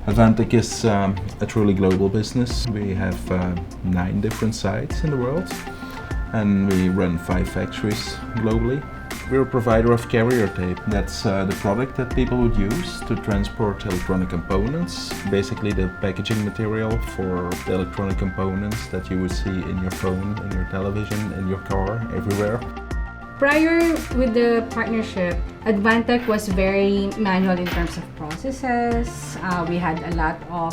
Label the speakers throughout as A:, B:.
A: Advantek is a truly global business. We have 9 different sites in the world and we run 5 factories globally. We're a provider of carrier tape. That's the product that people would use to transport electronic components. Basically the packaging material for the electronic components that you would see in your phone, in your television, in your car, everywhere.
B: Prior with the partnership, Advantek was very manual in terms of processes. We had a lot of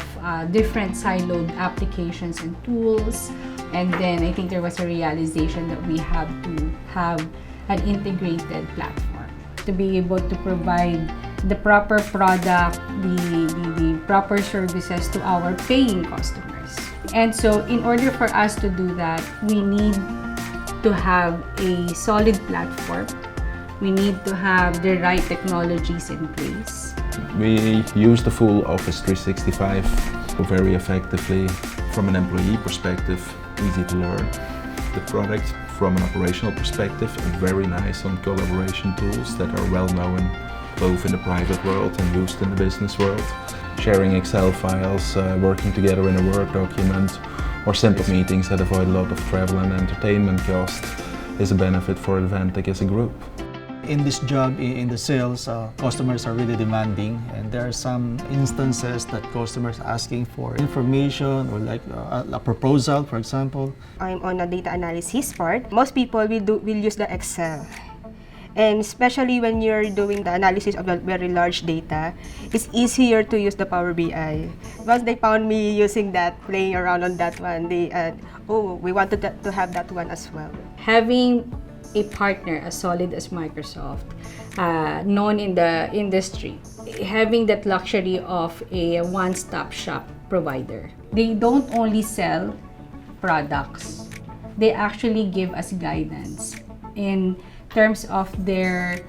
B: different siloed applications and tools. And then I think there was a realization that we have to have an integrated platform to be able to provide the proper product, the proper services to our paying customers. And so in order for us to do that, we need to have a solid platform. We need to have the right technologies in place.
A: We use the full Office 365 very effectively from an employee perspective, easy to learn. The product from an operational perspective, very nice on collaboration tools that are well known both in the private world and used in the business world. Sharing Excel files, working together in a Word document, or simple meetings that avoid a lot of travel and entertainment cost is a benefit for Advantek as a group.
C: In this job, in the sales, customers are really demanding, and there are some instances that customers are asking for information or like a proposal, for example.
D: I'm on a data analysis part. Most people will use the Excel. And especially when you're doing the analysis of the very large data, it's easier to use the Power BI. Once they found me using that, playing around on that one, they oh, we wanted to have that one as well.
B: Having a partner as solid as Microsoft, known in the industry, having that luxury of a one-stop shop provider. They don't only sell products, they actually give us guidance in terms of their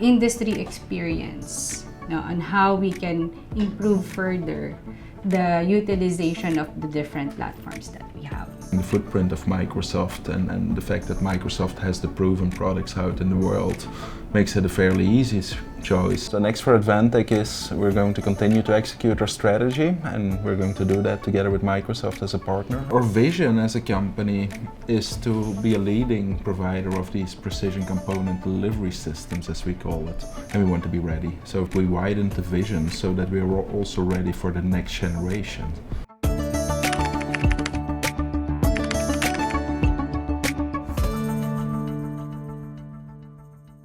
B: industry experience, on how we can improve further the utilization of the different platforms that we have.
A: The footprint of Microsoft and the fact that Microsoft has the proven products out in the world makes it a fairly easy choice. The next for Advantek is we're going to continue to execute our strategy, and we're going to do that together with Microsoft as a partner. Our vision as a company is to be a leading provider of these precision component delivery systems, as we call it, and we want to be ready. So we widen the vision so that we are also ready for the next generation.